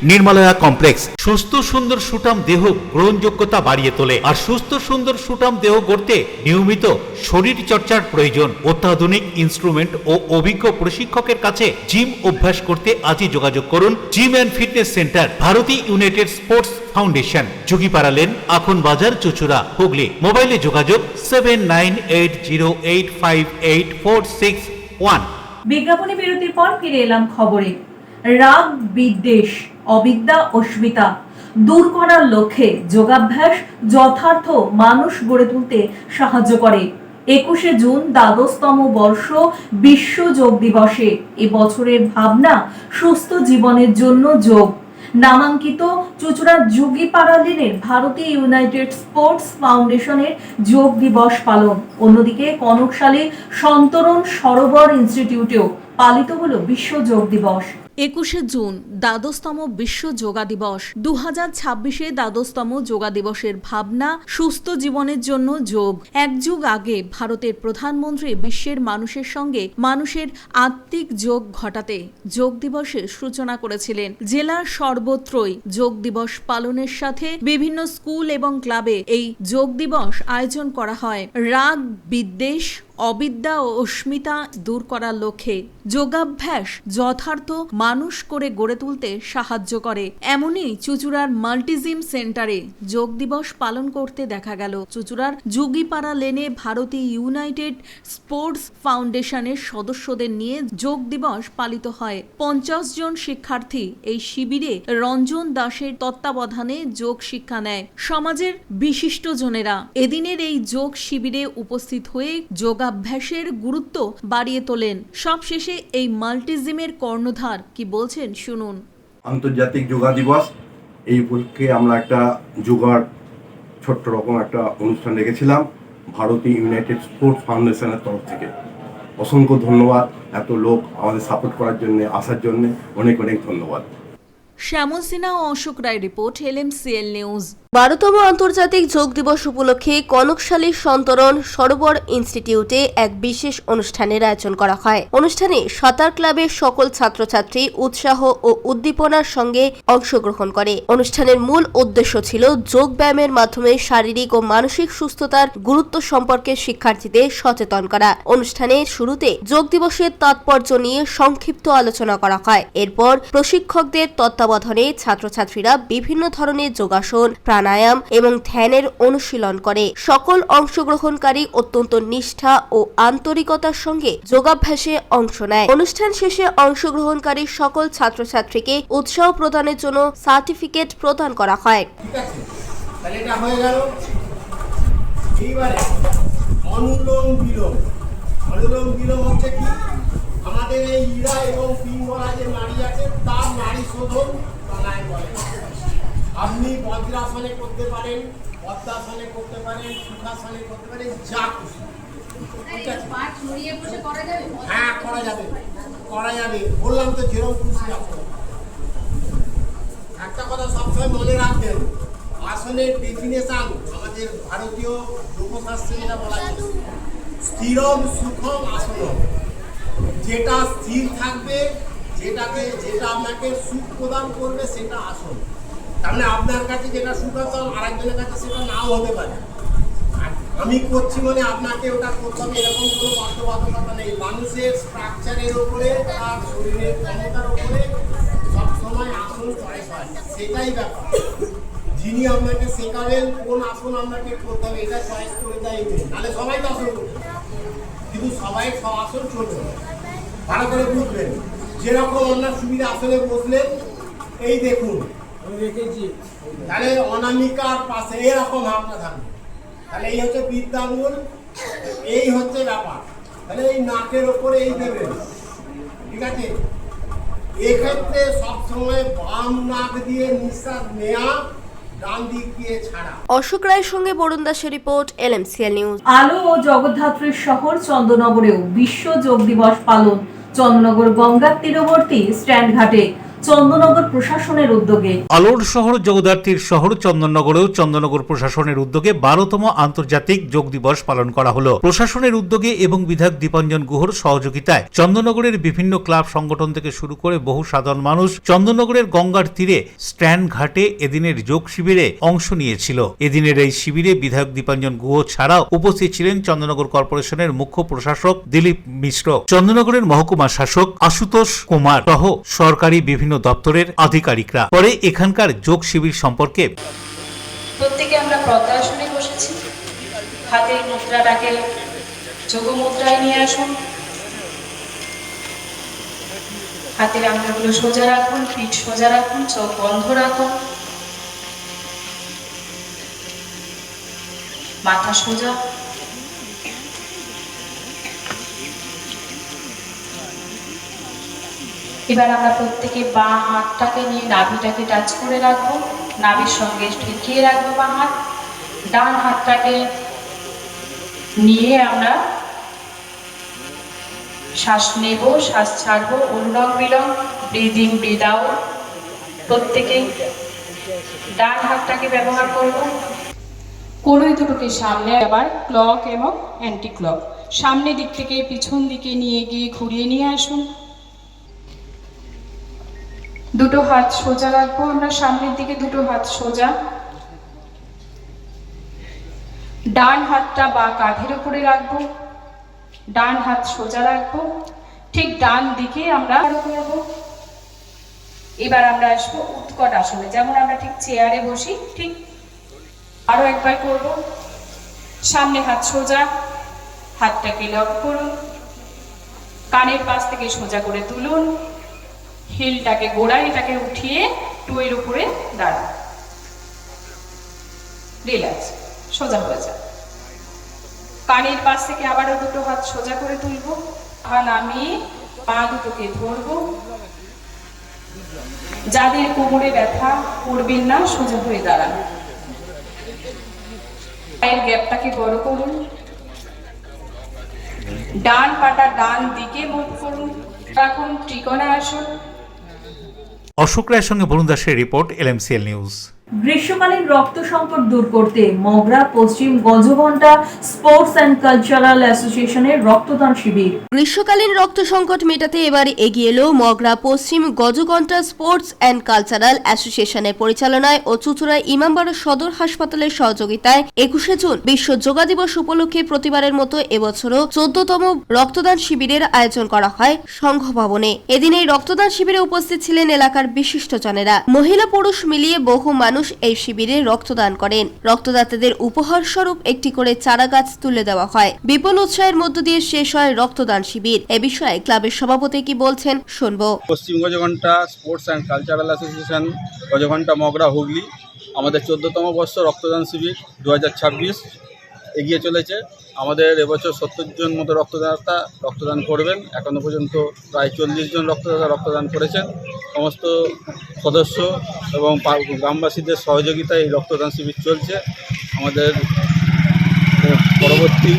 নির্মলায়া কমপ্লেক্স সুস্থ সুন্দর সুঠাম দেহ গ্রহণযোগ্যতা বাড়িয়ে তোলে। আর সুস্থ সুন্দর সুঠাম দেহ গড়তে নিয়মিত শরীর চর্চার প্রয়োজন। অত্যাধুনিক ইনস্ট্রুমেন্ট ও অভিজ্ঞ প্রশিক্ষকের কাছে জিম অভ্যাস করতে আজই যোগাযোগ করুন। Gym and fitness centre, Bharati united sports foundation, যোগীপাড়া লেন, আখন বাজার, চুচুড়া, হুগলি। মোবাইলে যোগাযোগ 7980858461। বিজ্ঞাপনী বিরতির পর ফিরে এলাম খবরে। রাগ, বিদ্বেষ, অবিদ্যা, অস্মিতা দূর করার লক্ষ্যে যোগাভ্যাস যথার্থ মানুষ গড়ে তুলতে সাহায্য করে। 21শে জুন দ্বাদশতম বর্ষ বিশ্ব যোগ দিবসে এবছরের ভাবনা সুস্থ জীবনের জন্য যোগ। নামাঙ্কিত চুচুড়া যোগীপাড়া লেনের ভারতী ইউনাইটেড স্পোর্টস ফাউন্ডেশনের যোগ দিবস পালন। অন্যদিকে কনকশালী সন্তরণ সরোবর ইনস্টিটিউটেও পালিত হলো বিশ্ব যোগ দিবস। 21শে জুন দ্বাদশতম বিশ্ব যোগা দিবস। 2026-এ দ্বাদশতম যোগা দিবসের ভাবনা সুস্থ জীবনের জন্য যোগ। এক যুগ আগে ভারতের প্রধানমন্ত্রী বিশ্বের মানুষের সঙ্গে মানুষের আত্মিক যোগ ঘটাতে যোগ দিবসের সূচনা করেছিলেন। জেলার সর্বত্রই যোগ দিবস পালনের সাথে বিভিন্ন স্কুল এবং ক্লাবে এই যোগ দিবস আয়োজন করা হয়। রাগ, বিদ্বেষ, অবিদ্যা ও অস্মিতা দূর করার লক্ষ্যে যোগাভ্যাস যথার্থ মানুষ করে গড়ে তুলতে সাহায্য করে। এমনই চুচুড়ার মাল্টিজিম সেন্টারে যোগ দিবস পালন করতে দেখা গেল। চুচুড়ার যোগীপাড়া লেনে ভারতী ইউনাইটেড স্পোর্টস ফাউন্ডেশনের সদস্যদের নিয়ে যোগ দিবস পালিত হয়। 50 জন শিক্ষার্থী এই শিবিরে রঞ্জন দাসের তত্ত্বাবধানে যোগ শিক্ষা নেয়। সমাজের বিশিষ্টজনেরা এদিনের এই যোগ শিবিরে উপস্থিত হয়ে যোগাভ্যাসের গুরুত্ব বাড়িয়ে তোলেন। সবশেষে এই মাল্টিজিমের কর্ণধার কি বলছেন শুনুন। আন্তর্জাতিক যোগা দিবস, এই উপলক্ষে আমরা একটা যোগার ছোট্ট রকম একটা অনুষ্ঠান রেখেছিলাম ভারতী ইউনাইটেড স্পোর্টস ফাউন্ডেশনের তরফ থেকে। অসংখ্য ধন্যবাদ এত লোক আমাদের সাপোর্ট করার জন্য, আসার জন্য অনেক অনেক ধন্যবাদ। শ্যামল সিনহা ও অশোক রায় রিপোর্ট, LMCL নিউজ। 12তম আন্তর্জাতিক যোগ দিবস উপলক্ষে কনকশালী সন্তরণ সরোবর ইনস্টিটিউটে এক বিশেষ অনুষ্ঠানের আয়োজন করা হয়। অনুষ্ঠানে সাঁতার ক্লাবের সকল ছাত্রছাত্রী উৎসাহ ও উদ্দীপনার সঙ্গে অংশগ্রহণ করে। অনুষ্ঠানের মূল উদ্দেশ্য ছিল যোগ ব্যায়ামের মাধ্যমে শারীরিক ও মানসিক সুস্থতার গুরুত্ব সম্পর্কে শিক্ষার্থীদের সচেতন করা। অনুষ্ঠানের শুরুতে যোগ দিবসের তাৎপর্য নিয়ে সংক্ষিপ্ত আলোচনা করা হয়। এরপর প্রশিক্ষকদের তত্ত্বাবধানে তত্ত্বাবধানে ছাত্রছাত্রীরা বিভিন্ন ধরনের যোগাসন, প্রাণায়াম এবং ধ্যানের অনুশীলন করে। সকল অংশগ্রহণকারী অত্যন্ত নিষ্ঠা ও আন্তরিকতার সঙ্গে যোগাভ্যাসে অংশ নেয়। অনুষ্ঠান শেষে অংশগ্রহণকারী সকল ছাত্রছাত্রীকে উৎসাহ প্রদানের জন্য সার্টিফিকেট প্রদান করা হয়। তাহলে এটা হয়ে গেল। এইবারে অনুলোম বিলোম। অনুলোম বিলোম হচ্ছে কি, আমাদের এই ইরা এবং পিঙ্গলা যে নাড়ি আছে তার নাড়ি শোধন প্রাণায়াম বলে। আপনি বজ্রাসনে করতে পারেন, পদ্মাসনে করতে পারেন, সুখাসনে করতে পারেন, যা খুশি। ঠিক আছে, হ্যাঁ করা যাবে, করা যাবে। বললাম তো যেরকম খুশি আপনার। একটা কথা সবসময় মনে রাখবেন, আসনের ডেফিনেশন আমাদের ভারতীয় যোগশাস্ত্রে যেটা বলা যায়, স্থিরম সুখম আসনম। যেটা স্থির থাকবে, যেটা আপনাকে সুখ প্রদান করবে সেটা আসন। তার মানে আপনার কাছে যেটা সুখ আসন আরেকজনের কাছে সেটা নাও হতে পারে। আমি করছি মানে আপনাকে ওটা করতে হবে এরকম কোনো বাধ্যবাধকতা নেই। মানুষের স্ট্রাকচারের ওপরে, তার শরীরের ক্ষমতার ওপরে সবসময় আসন চয়েস হয়, সেটাই ব্যাপার। যিনি আপনাকে শেখাবেন কোন আসন আপনাকে করতে হবে এটা চয়েস করে দেয়, নাহলে সবাই তো আসন করবে, কিন্তু সবাই সব আসন চলবে। ভালো করে বুঝবেন, যেরকম আপনার সুবিধা আসনে বসলেন, এই দেখুন আমি রেখেছি, তাহলে অনামিকার পাশে এরকম হাতটা থাকবে, তাহলে এই হচ্ছে বৃদ্ধাঙ্গুল, এই হচ্ছে ব্যাপার। তাহলে এই নাকের ওপরে এই দেবেন, ঠিক আছে। এক্ষেত্রে সবসময় বাম নাক দিয়ে নিঃশ্বাস নেওয়া, ডান দিক দিয়ে ছাড়া। অশোক রায়ের সঙ্গে বরুণ দাসের রিপোর্ট, LMCL নিউজ। আলো ও জগদ্ধাত্রীর শহর চন্দননগরেও বিশ্ব যোগ দিবস পালন। চন্দননগর গঙ্গার তীরবর্তী স্ট্যান্ড ঘাটে চন্দননগর প্রশাসনের উদ্যোগে। আলোর শহর জগদ্ধাত্রীর শহর চন্দননগরেও চন্দননগর প্রশাসনের উদ্যোগে 12তম আন্তর্জাতিক যোগ দিবস পালন করা হলো। প্রশাসনের উদ্যোগে এবং বিধায়ক দীপাঞ্জন গুহর সহযোগিতায় চন্দননগরের বিভিন্ন ক্লাব সংগঠন থেকে শুরু করে বহু সাধারণ মানুষ চন্দননগরের গঙ্গার তীরে স্ট্যান্ড ঘাটে এদিনের যোগ শিবিরে অংশ নিয়েছিল। এদিনের এই শিবিরে বিধায়ক দীপাঞ্জন গুহ ছাড়াও উপস্থিত ছিলেন চন্দননগর কর্পোরেশনের মুখ্য প্রশাসক দিলীপ মিশ্র, চন্দননগরের মহকুমা শাসক আশুতোষ কুমার সহ সরকারি বিভিন্ন দপ্তরের আধিকারিকরা। পরে এখানকার যোগ শিবির সম্পর্কে প্রত্যেকে আমরা পদ্মাসনে বসেছি, হাতের মুদ্রাটাকে যোগ মুদ্রায় নিয়ে আসুন, হাতের আঙুলগুলো সোজা রাখুন, পিঠ সোজা রাখুন, চোখ বন্ধ রাখুন, মাথা সোজা। এবার আমরা প্রত্যেকে বাঁ হাতটাকে নিয়ে নাভিটাকে টাচ করে রাখবো, নাভির সঙ্গে ঠেকিয়ে রাখবো বাঁ হাত। ডান হাতটাকে নিয়ে আমরা শ্বাস নেব, শ্বাস ছাড়বো, অনুলোম বিলোম, ব্রিথ ইন ব্রিথ আউট। প্রত্যেকে ডান হাতটাকে ব্যবহার করব। কোনোই দুটোকে সামনে, আবার ক্লক এবং অ্যান্টি ক্লক। সামনের দিক থেকে পিছন দিকে নিয়ে গিয়ে ঘুরিয়ে নিয়ে আসুন। দুটো হাত সোজা রাখবো আমরা, সামনের দিকে দুটো হাত সোজা। ডান হাতটা বা কাঁধের উপরে রাখবো, ডান হাত সোজা রাখবো, ঠিক ডান দিকে আমরা করব। এবার আমরা আসবো উৎকট আসনে, যেমন আমরা ঠিক চেয়ারে বসি, ঠিক আরো একবার করব। সামনে হাত সোজা, হাতটাকে লক করুন, কানের পাশ থেকে সোজা করে তুলুন, হিলটাকে গোড়ালিটাকে উঠিয়ে টুয়ের উপরে দাঁড়ান, রিল্যাক্স, সোজা হয়ে যায়। কানের পাশ থেকে আবারও দুটো হাত সোজা করে তুলবো, পা নামিয়ে পা দুটোকে ধরবো। যাদের কোমরে ব্যথা করবেন না, সোজা হয়ে দাঁড়ান, পায়ের গ্যাপটাকে বড় করুন, ডান পাটা ডান দিকে মুভ করুন, রাখুন ত্রিকোণাসন। অশোক রায়ের সঙ্গে বরুণ দাসের রিপোর্ট, LMCL নিউজ। গ্রীষ্মকালীন রক্ত সংকট দূর করতে মগরা পশ্চিম গজঘণ্টা স্পোর্টস অ্যান্ড কালচারাল অ্যাসোসিয়েশনের রক্তদান শিবির। গ্রীষ্মকালীন রক্ত সংকট মেটাতে এবার এগিয়ে এলো মগরা পশ্চিম গজঘণ্টা স্পোর্টস অ্যান্ড কালচারাল অ্যাসোসিয়েশনের পরিচালনায় ও চুঁচুড়া ইমামবাড়া সদর হাসপাতালের সহযোগিতায় 21শে জুন বিশ্ব যোগা দিবস উপলক্ষে প্রতিবারের মতো এবছরও 14তম রক্তদান শিবিরের আয়োজন করা হয় সংঘ ভবনে। এদিন এই রক্তদান শিবিরে উপস্থিত ছিলেন এলাকার বিশিষ্টজনেরা। মহিলা পুরুষ মিলিয়ে বহু মানুষ এই শিবিরে রক্তদান করেন। রক্তদাতাদের উপহার স্বরূপ একটি করে চারা গাছ তুলে দেওয়া হয়। বিপুল উৎসাহের মধ্য দিয়ে শেষ হয় রক্তদান শিবির। এ বিষয়ে ক্লাবের সভাপতি কি বলছেন শুনবো। Paschim Gajghanta sports and cultural association Gajghanta Magra Hooghly আমাদের 14তম বর্ষ রক্তদান শিবির 2026 এগিয়ে চলেছে। আমাদের এবছর 70 জন মতো রক্তদাতা রক্তদান করবেন। এখনও পর্যন্ত প্রায় 40 জন রক্তদাতা রক্তদান করেছেন। সমস্ত সদস্য এবং গ্রামবাসীদের সহযোগিতায় এই রক্তদান শিবির চলছে। আমাদের পরবর্তী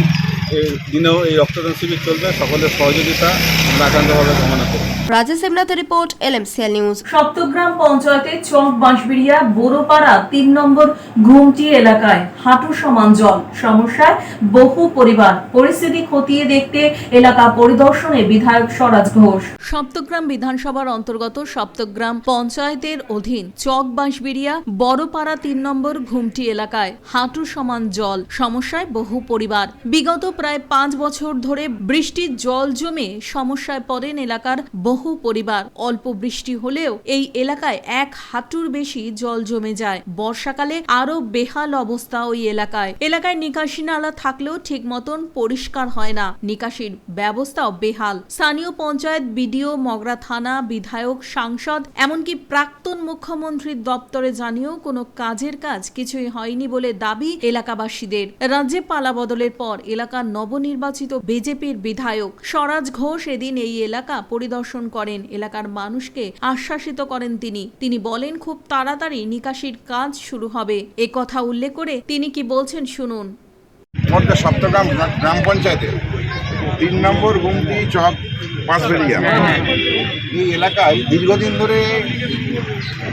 দিনেও এই রক্তদান শিবির চলবে। সকলের সহযোগিতা আমরা একান্তভাবে কামনা করি। রাজেশ দেবনাথের রিপোর্ট, LMCL নিউজ। সপ্তগ্রাম পঞ্চায়েতের চক বাঁশবেড়িয়া বোরোপাড়া 3 নম্বর ঘুমটি এলাকায় হাঁটু সমান জল সমস্যায় বহু পরিবার। পরিস্থিতি খতিয়ে দেখতে এলাকা পরিদর্শনে বিধায়ক স্বরাজ ঘোষ। সপ্তগ্রাম বিধানসভার অন্তর্গত সপ্তগ্রাম পঞ্চায়েতের অধীন চক বাঁশবেড়িয়া বড়পাড়া 3 নম্বর ঘুমটি এলাকায় হাঁটু সমান জল সমস্যায় বহু পরিবার। বিগত প্রায় 5 বছর ধরে বৃষ্টির জল জমে সমস্যায় পড়েন এলাকার বহু পরিবার। অল্প বৃষ্টি হলেও এই এলাকায় 1 হাঁটুর বেশি জল জমে যায়। বর্ষাকালে আরো বেহাল অবস্থা ওই এলাকায়। এলাকায় নিকাশি নালা থাকলেও ঠিক মতন পরিষ্কার হয় না। নিকাশির ব্যবস্থাও বেহাল। স্থানীয় পঞ্চায়েত, বিডিও, মগরা থানা, বিধায়ক, সাংসদ এমনকি প্রাক্তন মুখ্যমন্ত্রীর দপ্তরে জানিয়েও কোনো কাজের কাজ কিছুই হয়নি বলে দাবি এলাকাবাসীদের। রাজ্যে পালা বদলের পর এলাকার নবনির্বাচিত বিজেপির বিধায়ক স্বরাজ ঘোষ এদিন এই এলাকা পরিদর্শন করেন। এলাকার মানুষকে আশ্বাসিত করেন তিনি বলেন খুব তাড়াতাড়ি নিকাশির কাজ শুরু হবে। এ কথা উল্লেখ করে তিনি কি বলছেন শুনুন। সপ্তগ্রাম গ্রাম পঞ্চায়েতের 3 নম্বর গুমটি চক বাঁশবেড়িয়া এই এলাকায় দীর্ঘদিন ধরে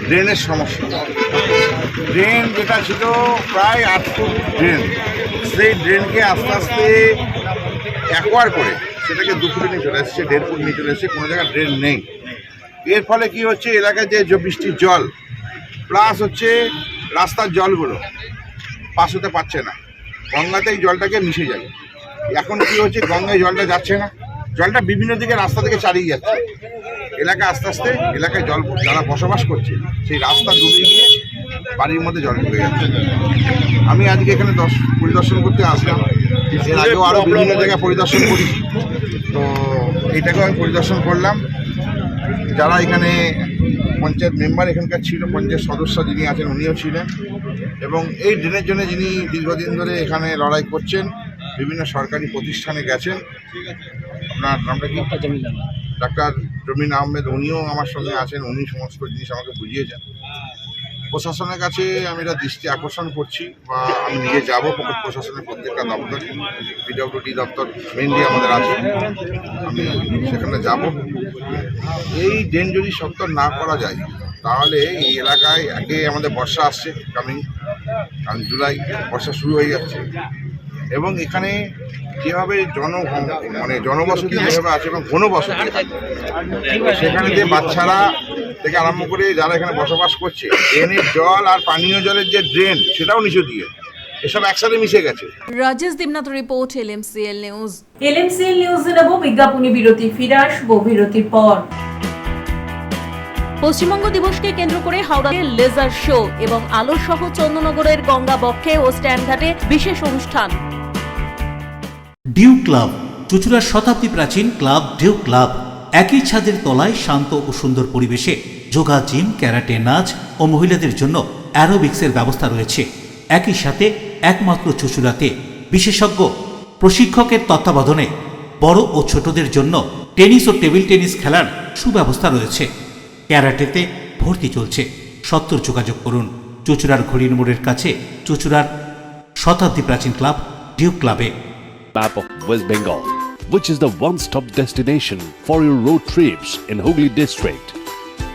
ড্রেনের সমস্যা। ড্রেন যেটা ছিল প্রায় 8 ফুট ড্রেন, সেই ড্রেনকে আস্তে আস্তে অ্যাকোয়ার করে সেটাকে 2 ফুটে নিয়ে চলে এসেছে, 1.5 ফুট নিয়ে চলে এসেছে, কোনো জায়গায় ড্রেন নেই। এর ফলে কি হচ্ছে, এলাকায় যে বৃষ্টির জল প্লাস হচ্ছে রাস্তার জলগুলো পাস হতে পারছে না, গঙ্গাতে এই জলটাকে মিশে যাবে। এখন কি হচ্ছে, গঙ্গায় জলটা যাচ্ছে না, জলটা বিভিন্ন দিকে রাস্তা থেকে চালিয়ে যাচ্ছে। এলাকা আস্তে আস্তে এলাকায় জল যারা বসবাস করছে সেই রাস্তা ডুবে গিয়ে বাড়ির মধ্যে জল ঢুকে যাচ্ছে। আমি আজকে এখানে পরিদর্শন করতে আসলাম। এর আগেও আরও বিভিন্ন জায়গায় পরিদর্শন করেছি, তো এইটাকেও আমি পরিদর্শন করলাম। যারা এখানে পঞ্চায়েত মেম্বার এখানকার ছিল, পঞ্চায়েত সদস্য যিনি আছেন উনিও ছিলেন, এবং এই ড্রেনের জন্য যিনি দীর্ঘদিন ধরে এখানে লড়াই করছেন, বিভিন্ন সরকারি প্রতিষ্ঠানে গেছেন। আপনার নামটা কি? ডাক্তার জমিন আহমেদ, উনিও আমার সঙ্গে আছেন, উনি সমস্ত জিনিস আমাকে বুঝিয়েছেন। প্রশাসনের কাছে আমি এটা দৃষ্টি আকর্ষণ করছি, বা আমি নিজে যাব প্রশাসনের প্রত্যেকটা দপ্তরে, পিডব্লিউডি দপ্তর মেনলি আমাদের আছে, আমি সেখানে যাব। এই ড্রেন যদি সত্তর না করা যায় তাহলে এই এলাকায় আগে আমাদের বর্ষা আসছে কামিং, কারণ জুলাই বর্ষা শুরু হয়ে যাচ্ছে, এবং এখানে যেভাবে জনবসতি যেভাবে আছে এবং ঘনবসতি সেখানে যে বাচ্চারা থেকে আরম্ভ করে যারা এখানে বসবাস করছে, ড্রেনের জল আর পানীয় জলের যে ড্রেন সেটাও নিচু দিয়ে এসব একসাথে মিশে গেছে। Rajesh Debnath report, LMCL news. LMCL নিউজে নেব বিজ্ঞাপনী বিরতি, ফিরে আসবো বিরতির পর। পশ্চিমবঙ্গ দিবসকে কেন্দ্র করে হাওড়াতে লেজার শো এবং আলো সহ চন্দ্রনগরের গঙ্গা বক্ষে ও স্ট্যান্ডঘাটে বিশেষ অনুষ্ঠান। ডিউ ক্লাব, চুঁচুড়ার শতাব্দী প্রাচীন ক্লাব ডিউ ক্লাব। একই ছাদের তলায় শান্ত ও সুন্দর পরিবেশে যোগা, জিম, ক্যারাটে, নাচ ও মহিলাদের জন্য অ্যারোবিক্সের ব্যবস্থা রয়েছে। একই সাথে একমাত্র চুঁচুড়াতে বিশেষজ্ঞ প্রশিক্ষকের তত্ত্বাবধানে বড় ও ছোটদের জন্য টেনিস ও টেবিল টেনিস খেলার সুব্যবস্থা রয়েছে। ক্যারাটেতে ভর্তি চলছে। সত্তর যোগাযোগ করুন চুঁচুড়ার ঘড়ির মোড়ের কাছে চুঁচুড়ার শতাব্দী প্রাচীন ক্লাব ডিউ ক্লাবে। Map of West Bengal, which is the one-stop destination for your road trips in Hooghly district.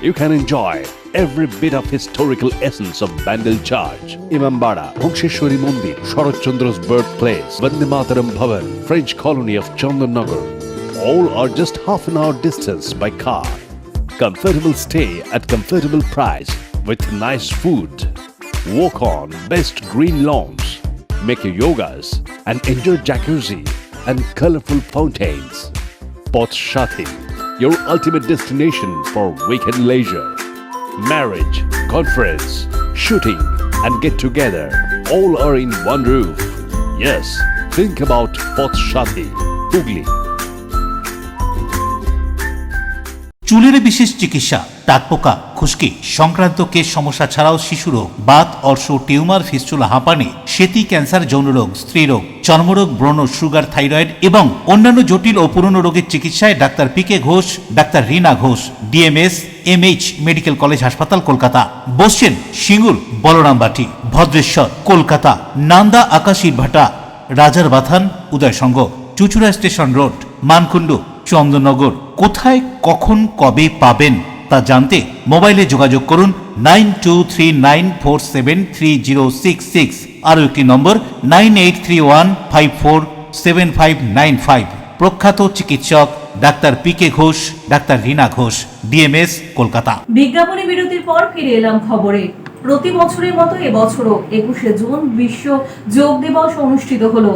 You can enjoy every bit of historical essence of Bandel Charge. Imambara, Bhongsheshwari Mandir, Sharat Chandra's birthplace, Vande Mataram Bhavan, French colony of Chandannagar. All are just half an hour distance by car. Comfortable stay at comfortable price with nice food. Walk on best green lawns. Make your yogas and enjoy jacuzzi and colorful fountains. Poth Shati, your ultimate destination for weekend leisure. Marriage, conference, shooting and get together all are in one roof. Yes, think about Poth Shati, Hugli. চুলের বিশেষ চিকিৎসা, টাকপোকা, খুশকি সংক্রান্ত কেশ সমস্যা ছাড়াও শিশুরোগ, Baat, অর্শ, tumour, fistula, হাঁপানি, সেতি, ক্যান্সার, যৌনরোগ, স্ত্রীরোগ, চর্মরোগ, ব্রণ, সুগার, থাইরয়েড এবং অন্যান্য জটিল ও পুরনো রোগের চিকিৎসায় doctor PK Ghosh, doctor Rina Ghosh, DMS, MH medical college হাসপাতাল, কলকাতা। বসছেন সিঙ্গুর, বলরামবাটি, ভদ্রেশ্বর, কলকাতা, নান্দা, আকাশীরভাটা, রাজার বাথান, উদয়সঙ্গ, চুচুড়া স্টেশন রোড, মানকুণ্ডু, চন্দননগর। কোথায়, কখন, কবে পাবেন তা জানতে মোবাইলে যোগাযোগ করুন 9239473066, আরও একটি নম্বর 9831547595। প্রখ্যাত চিকিৎসক doctor PK Ghosh, doctor Rina Ghosh, DMS, Kolkata. বিজ্ঞাপনী বিরতির পর ফিরে এলাম খবরে। প্রতি বছরের মতো এবছরও 21শে জুন বিশ্ব যোগ দিবস অনুষ্ঠিত হলো।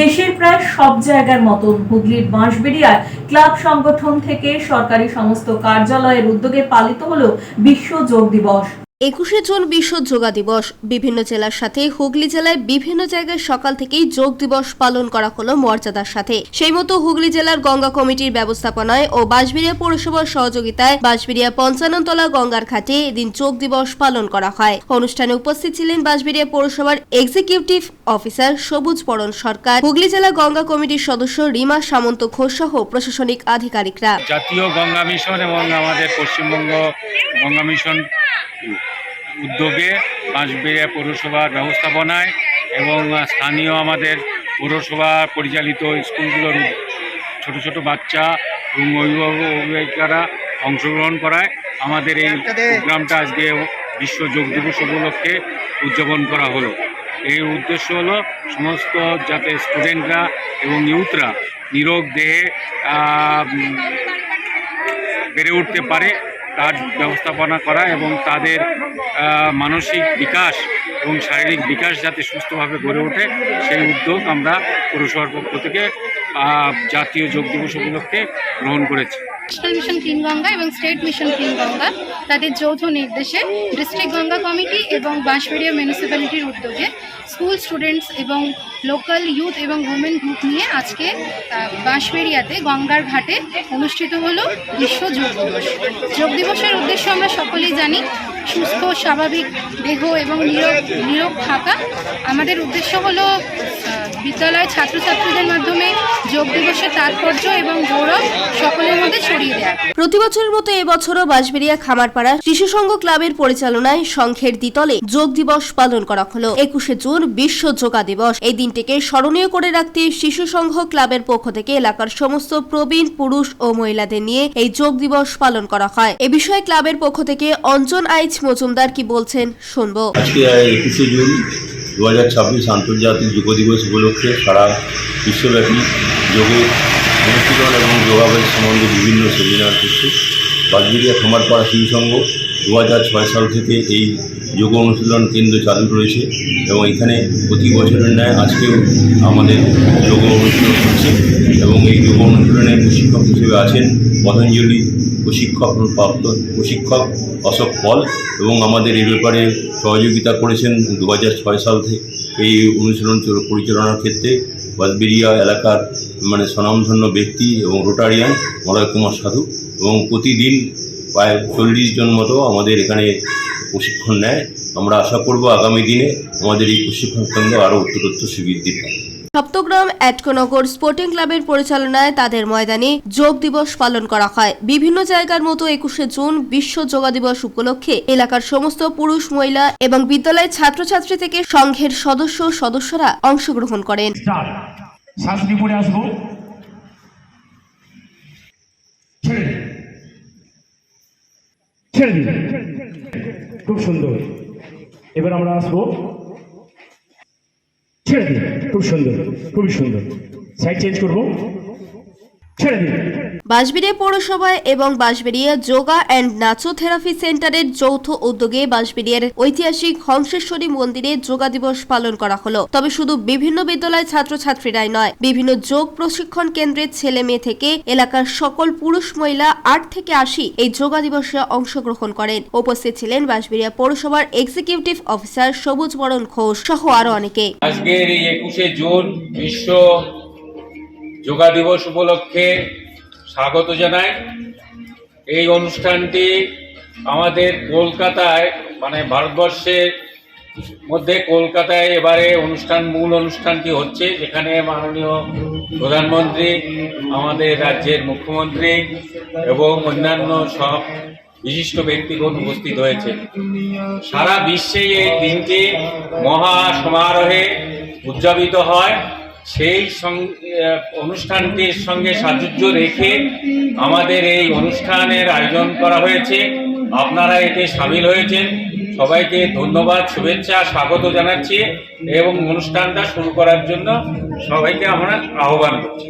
দেশের প্রায় সব জায়গার মতন হুগলির বাঁশবেড়িয়ায় ক্লাব সংগঠন থেকে সরকারি সমস্ত কার্যালয়ের উদ্যোগে পালিত হলো বিশ্ব যোগ দিবস। 21শে জুন বিশ্ব যোগা দিবস। বিভিন্ন জেলার সাথে হুগলি জেলায় বিভিন্ন জায়গায় সকাল থেকেই যোগ দিবস পালন করা হলো মর্যাদার সাথে। সেই মতো হুগলি জেলার গঙ্গা কমিটির ব্যবস্থাপনায় ও বাঁশবেড়িয়া পৌরসভার সহযোগিতায় বাঁশবেড়িয়া ৫৫তলা গঙ্গার ঘাটে এদিন যোগ দিবস পালন করা হয়। অনুষ্ঠানে উপস্থিত ছিলেন বাঁশবেড়িয়া পৌরসভার এক্সিকিউটিভ অফিসার সবুজ বরণ সরকার, হুগলি জেলা গঙ্গা কমিটির সদস্য রিমা সামন্ত ঘোষ সহ প্রশাসনিক আধিকারিকরা। জাতীয় গঙ্গা মিশন এবং আমাদের পশ্চিমবঙ্গ গঙ্গা মিশন উদ্যোগে বাঁশবেড়িয়া পৌরসভার ব্যবস্থাপনায় এবং স্থানীয় আমাদের পৌরসভা পরিচালিত স্কুলগুলোর ছোট ছোট বাচ্চা এবং অভিভাবকেরা অংশগ্রহণ করায় আমাদের এই প্রোগ্রামটা আজকে বিশ্ব যোগ দিবস উপলক্ষে উদযাপন করা হলো। এই উদ্দেশ্য হলো সমস্ত যাতে স্টুডেন্টরা এবং ইউথরা নিরোগ দেহে বেড়ে উঠতে পারে তার ব্যবস্থাপনা করা এবং তাদের মানসিক বিকাশ এবং শারীরিক বিকাশ যাতে সুস্থভাবে গড়ে ওঠে সেই উদ্যোগ আমরা পৌরসভার পক্ষ থেকে জাতীয় যোগ দিবস উপলক্ষে গ্রহণ করেছি। ন্যাশনাল মিশন ক্লিন গঙ্গা এবং স্টেট মিশন ক্লিন গঙ্গা তাদের যৌথ নির্দেশে ডিস্ট্রিক্ট গঙ্গা কমিটি এবং বাঁশবেড়িয়া মিউনিসিপ্যালিটির উদ্যোগে স্কুল স্টুডেন্টস এবং লোকাল ইউথ এবং উইমেন গ্রুপ নিয়ে আজকে বাঁশবেড়িয়াতে গঙ্গার ঘাটে অনুষ্ঠিত হলো বিশ্ব যোগ দিবস। যোগ দিবসের উদ্দেশ্য আমরা সকলেই জানি, সুস্থ স্বাভাবিক দেহ এবং নীরব থাকা। আমাদের উদ্দেশ্য হলো বিদ্যালয় ছাত্রছাত্রীদের মাধ্যমে যোগ দিবসের তাৎপর্য এবং গৌরব সকলের মধ্যে ছড়িয়ে দেওয়া। প্রতি বছরের মতো এবছরও বাঁশবেড়িয়া খামারপাড়া শিশু সংঘ ক্লাবের পরিচালনায় সংঘের দ্বিতলে যোগ দিবস পালন করা হলো। 21শে জুন বিশ্ব যোগা দিবস। এই দিনটিকে স্মরণীয় করে রাখতে শিশু সংঘ ক্লাবের পক্ষ থেকে এলাকার সমস্ত প্রবীণ পুরুষ ও মহিলাদের নিয়ে এই যোগ দিবস পালন করা হয়। এ বিষয়ে ক্লাবের পক্ষ থেকে অঞ্জন আইচ মজুমদার কি বলছেন শুনবো। আজকে 21শে জুন 2026 আন্তর্জাতিক যোগ দিবস উপলক্ষে সারা বিশ্বব্যাপী যোগের অনুশীলন এবং যোগাভ্যাস সম্বন্ধে বিভিন্ন সেমিনার হচ্ছে। বাঁশবেড়িয়া খামারপাড়া শিশু সংঘ 2006 সাল থেকে এই যোগ অনুশীলন কেন্দ্র চালু রয়েছে এবং এখানে প্রতি বছরের ন্যায় আজকেও আমাদের যোগ অনুশীলন হচ্ছে এবং এই যোগ অনুশীলনের প্রশিক্ষক হিসেবে আছেন পতঞ্জলি প্রশিক্ষক অশোক পল এবং আমাদের এই ব্যাপারে সহযোগিতা করেছেন 2006 সাল থেকে এই অনুশীলন পরিচালনার ক্ষেত্রে বাঁশবেড়িয়া এলাকার স্বনামধন্য ব্যক্তি এবং রোটারিয়ান মলয় কুমার সাধু এবং প্রতিদিন প্রায় 40 জন মতো আমাদের এখানে প্রশিক্ষণ নেয়। আমরা আশা করব আগামী দিনে আমাদের এই প্রশিক্ষণ কেন্দ্র আরও উত্তরোত্তর সুবৃদ্ধি পায়। সপ্তগ্রাম এটকোনগর স্পোর্টিং ক্লাবের পরিচালনায় তাদের ময়দানে যোগ দিবস পালন করা হয়। বিভিন্ন জায়গার মতো 21শে জুন বিশ্ব যোগা দিবস উপলক্ষে এলাকার সমস্ত পুরুষ, মহিলা এবং বিদ্যালয়ের ছাত্রছাত্রী থেকে সংঘের সদস্যরা অংশগ্রহণ করেন। খুব সুন্দর। এবার আমরা আসবো, ছেড়ে দিন, খুব সুন্দর, খুবই সুন্দর। সাইড চেঞ্জ করবো, ছেড়ে দিন। বাঁশবেড়িয়া পৌরসভায় এবং Bansberia yoga and nacho therapy সেন্টারের যৌথ উদ্যোগে বাঁশবেড়িয়ার ঐতিহাসিক হংসেশ্বরী মন্দিরে যোগা দিবস পালন করা হলো। তবে শুধু বিভিন্ন বিদ্যালয়ের ছাত্রছাত্রীরাই নয়, বিভিন্ন যোগ প্রশিক্ষণ কেন্দ্রের ছেলে মেয়ে থেকে এলাকার সকল পুরুষ মহিলা 8 থেকে 80 এই যোগা দিবসে অংশগ্রহণ করেন। উপস্থিত ছিলেন বাঁশবেড়িয়া পৌরসভার এক্সিকিউটিভ অফিসার সবুজ বরণ ঘোষ সহ আরো অনেকে। আজকের এই 21শে জুন বিশ্ব যোগা দিবস উপলক্ষে স্বাগত জানাই। এই অনুষ্ঠানটি আমাদের কলকাতায়, মানে ভারতবর্ষের মধ্যে কলকাতায় এবারে মূল অনুষ্ঠানটি হচ্ছে, যেখানে মাননীয় প্রধানমন্ত্রী, আমাদের রাজ্যের মুখ্যমন্ত্রী এবং অন্যান্য সব বিশিষ্ট ব্যক্তিগণ উপস্থিত হয়েছে। সারা বিশ্বে এই দিনটি মহা সমারোহে উদযাপিত হয়। সেই অনুষ্ঠানটির সঙ্গে সাযুজ্য রেখে আমাদের এই অনুষ্ঠানের আয়োজন করা হয়েছে। আপনারা এতে সামিল হয়েছেন, সবাইকে ধন্যবাদ, শুভেচ্ছা, স্বাগত জানাচ্ছি এবং অনুষ্ঠানটা শুরু করার জন্য সবাইকে আমরা আহ্বান করছি।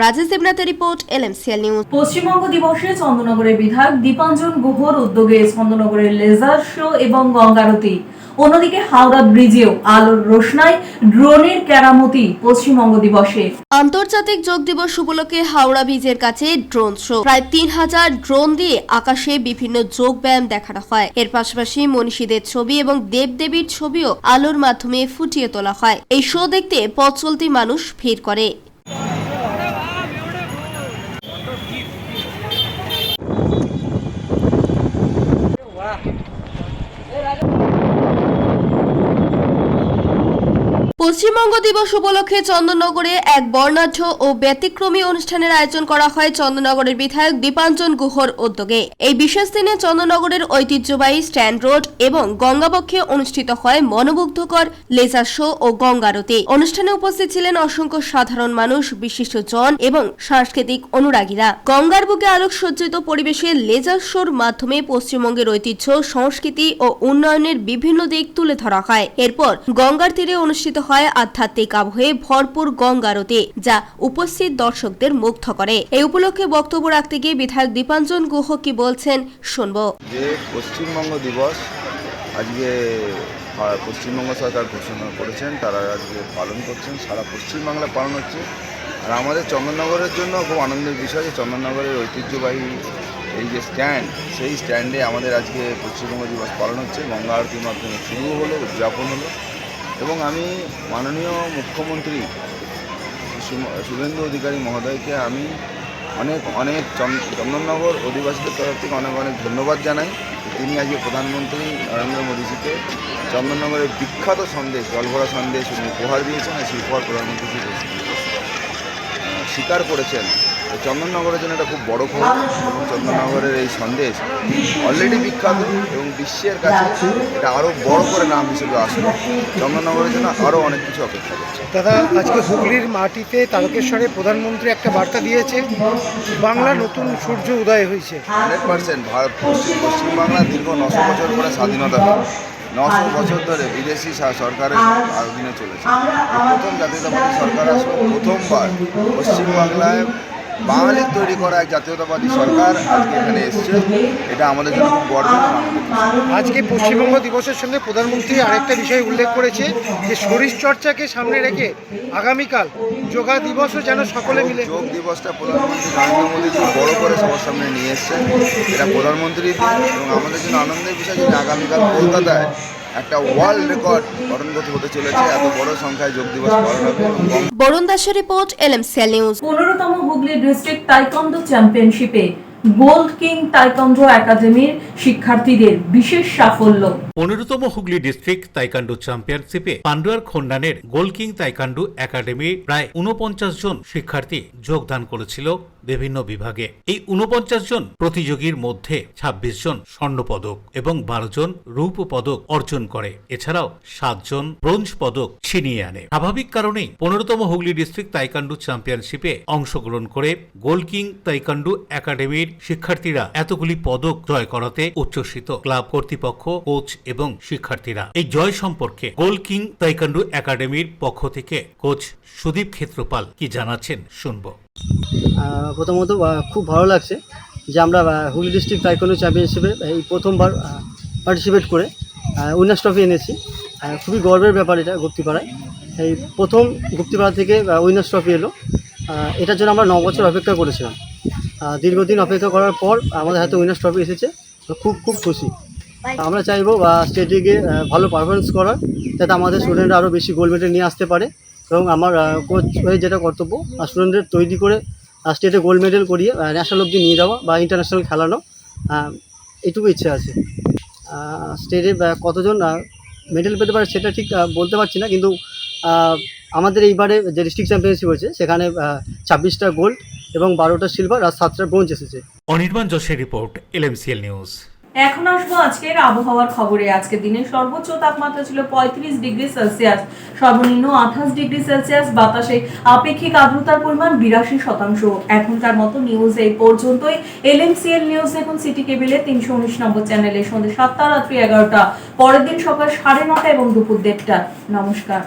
রাজেশ দেবনাথের রিপোর্ট, LMCL নিউজ। পশ্চিমবঙ্গ দিবসে চন্দননগরের বিধায়ক দীপাঞ্জন গুহর উদ্যোগে চন্দননগরের লেজার শো এবং গঙ্গারতি। অন্যদিকে হাওড়া ব্রিজেও আলোর রোশনাই, ড্রোনের কেরামতি পশ্চিমবঙ্গ দিবসে। আন্তর্জাতিক যোগ দিবস উপলক্ষে হাওড়া ব্রিজের কাছে ড্রোন শো। প্রায় 3000 ড্রোন দিয়ে আকাশে বিভিন্ন যোগ ব্যায়াম দেখানো হয়। এর পাশাপাশি মনীষীদের ছবি এবং দেবদেবীর ছবিও আলোর মাধ্যমে ফুটিয়ে তোলা হয়। এই শো দেখতে পথ চলতি মানুষ ভিড় করে। পশ্চিমবঙ্গ দিবস উপলক্ষে চন্দননগরে এক বর্ণাঢ্য ও ব্যতিক্রমী অনুষ্ঠানের আয়োজন করা হয় চন্দননগরের বিধায়ক দীপাঞ্জন গুহর উদ্যোগে। এই বিশেষ দিনে চন্দননগরের ঐতিহ্যবাহী স্ট্যান্ড রোড এবং গঙ্গাবক্ষে অনুষ্ঠিত হয় মনোমুগ্ধকর লেজার শো ও গঙ্গারতি। অনুষ্ঠানে উপস্থিত ছিলেন অসংখ্য সাধারণ মানুষ, বিশিষ্টজন এবং সাংস্কৃতিক অনুরাগীরা। গঙ্গার বুকে আলোকসজ্জিত পরিবেশে লেজার শোর মাধ্যমে পশ্চিমবঙ্গের ঐতিহ্য, সংস্কৃতি ও উন্নয়নের বিভিন্ন দিক তুলে ধরা হয়। এরপর গঙ্গার তীরে অনুষ্ঠিত হয় আধ্যাত্মিক আবহে ভরপুর গঙ্গারতি, যা উপস্থিত দর্শকদের মুগ্ধ করে। এই উপলক্ষে বক্তব্য রাখতে গিয়ে বিধায়ক দীপাঞ্জন গুহ কি বলছেন শুনবো। যে পশ্চিমবঙ্গ দিবস আজকে পশ্চিমবঙ্গ সরকার ঘোষণা করেছেন, তারা আজকে পালন করছেন, সারা পশ্চিমবাংলা পালন হচ্ছে। আর আমাদের চন্দননগরের জন্য খুব আনন্দের বিষয় যে চন্দননগরের ঐতিহ্যবাহী এই যে স্ট্যান্ড, সেই স্ট্যান্ডে আমাদের আজকে পশ্চিমবঙ্গ দিবস পালন হচ্ছে। গঙ্গা আরতির মাধ্যমে শুরু হলো, উদযাপন হলো এবং আমি মাননীয় মুখ্যমন্ত্রী শুভেন্দু অধিকারী মহোদয়কে আমি অনেক চন্দননগর অধিবাসীদের তরফ থেকে অনেক ধন্যবাদ জানাই। তিনি আজকে প্রধানমন্ত্রী নরেন্দ্র মোদীজিকে চন্দননগরের বিখ্যাত সন্দেশ, জলভরা সন্দেশ উনি উপহার দিয়েছেন। আর সেই উপহার প্রধানমন্ত্রী স্বীকার করেছেন। চন্দননগরের জন্য এটা খুব বড় খবর এবং চন্দননগরের এই সন্দেশ অলরেডি বিখ্যাত এবং বিশ্বের কাছে এটা আরও বড় করে নাম হিসেবে আসবে। চন্দননগরের জন্য আরও অনেক কিছু অপেক্ষা করছে। দাদা, আজকে হুগলির মাটিতে তারকেশ্বরে প্রধানমন্ত্রী একটা বার্তা দিয়েছে, বাংলা নতুন সূর্য উদয় হয়েছে। 100% পশ্চিমবাংলা দীর্ঘ 900 বছর পরে স্বাধীনতা পেল। 900 বছর ধরে বিদেশি সরকারের অধীনে চলেছে। প্রথম জাতীয়তাবাদী সরকার আসলে প্রথমবার পশ্চিমবাংলায় বাঙালির তৈরি করা এক জাতীয়তাবাদী সরকার আজকে এখানে এসছে। এটা আমাদের জন্য খুব গর্বের। আজকে পশ্চিমবঙ্গ দিবসের সঙ্গে প্রধানমন্ত্রী আরেকটা বিষয় উল্লেখ করেছে যে শরীরচর্চাকে সামনে রেখে আগামীকাল যোগা দিবসও যেন সকলে মিলে। যোগ দিবসটা প্রধানমন্ত্রী নরেন্দ্র মোদীজি বড় করে সবার সামনে নিয়ে এসছেন। এটা প্রধানমন্ত্রী এবং আমাদের জন্য আনন্দের বিষয় যে আগামীকাল কলকাতায় একটা ওয়ার্ল্ড রেকর্ড গঠনগত হতে চলেছে। এত বড় সংখ্যায় যোগ দিবস পালন হবে। বরুণ দাসের রিপোর্ট, LMCL নিউজ। 15তম হুগলি ডিস্ট্রিক্ট তাইকোয়ান্ডো চ্যাম্পিয়নশিপে গোল্ড কিং তাইকোয়ান্ডো একাডেমির শিক্ষার্থীদের বিশেষ সাফল্য। 15তম হুগলি ডিস্ট্রিক্ট তাইকান্ডু চ্যাম্পিয়নশিপে পান্ডুয়ার খন্ডানের গোলকিং তাইকান্ডু একাডেমি প্রায় 49 জন শিক্ষার্থী যোগদান করেছিল বিভিন্ন বিভাগে। এই 49 জন প্রতিযোগীর মধ্যে 26 জন স্বর্ণপদক এবং 12 জন রৌপ্য পদক অর্জন করে। এছাড়াও 7 জন ব্রোঞ্জ পদক ছিনিয়ে আনে। স্বাভাবিক কারণেই 15তম হুগলি ডিস্ট্রিক্ট তাইকান্ডু চ্যাম্পিয়নশিপে অংশগ্রহণ করে গোলকিং তাইকান্ডু একাডেমির শিক্ষার্থীরা এতগুলি পদক জয় করাতে উচ্ছ্বসিত ক্লাব কর্তৃপক্ষ, কোচ এবং শিক্ষার্থীরা। এই জয় সম্পর্কে গোলকিং তাইকান্ডু একাডেমির পক্ষ থেকে কোচ সুদীপ ক্ষেত্রপাল কি জানাচ্ছেন শুনবো। প্রথমত খুব ভালো লাগছে যে আমরা হুগলি ডিস্ট্রিক্ট তাইকোন্ডো চ্যাম্পিয়নশিপে এই প্রথমবার পার্টিসিপেট করে উইনার্স ট্রফি এনেছি। খুবই গর্বের ব্যাপার এটা গুপ্তিপাড়ায়। এই প্রথম গুপ্তিপাড়া থেকে উইনার্স ট্রফি এলো। এটার জন্য আমরা 9 বছর অপেক্ষা করেছিলাম। দীর্ঘদিন অপেক্ষা করার পর আমাদের হাতে উইনার্স ট্রফি এসেছে। খুব খুশি। আমরা চাইবো স্টেটে গিয়ে ভালো পারফরমেন্স করার, যাতে আমাদের স্টুডেন্টরা আরও বেশি গোল্ড মেডেল নিয়ে আসতে পারে। এবং আমার কোচ হয়ে যেটা কর্তব্য, স্টুডেন্টদের তৈরি করে স্টেটে গোল্ড মেডেল করিয়ে ন্যাশনাল অবধি নিয়ে যাওয়া বা ইন্টারন্যাশনাল খেলানো, এইটুকু ইচ্ছে আছে। স্টেটে কতজন মেডেল পেতে পারে সেটা ঠিক বলতে পারছি না, কিন্তু আমাদের এইবারে যে ডিস্ট্রিক্ট চ্যাম্পিয়নশিপ হয়েছে সেখানে 26টা গোল্ড এবং 12টা সিলভার আর 7টা ব্রোঞ্জ এসেছে। অনির্বাণ যশের রিপোর্ট, LMCL নিউজ। এখন আসবো আজকের আবহাওয়ার খবরে। আজকের দিনের সর্বোচ্চ তাপমাত্রা ছিল 35 ডিগ্রি সেলসিয়াস, সর্বনিম্ন 28 ডিগ্রি সেলসিয়াস। বাতাসে আপেক্ষিক আর্দ্রতার পরিমাণ 82%। এখনকার মতো নিউজ এই পর্যন্তই। LMCL নিউজ দেখুন সিটি কেবিলে 319 নম্বর চ্যানেলে সন্ধ্যে 7টা, রাত্রি 11টা, পরের দিন সকাল 9:30 এবং দুপুর 1:30। নমস্কার।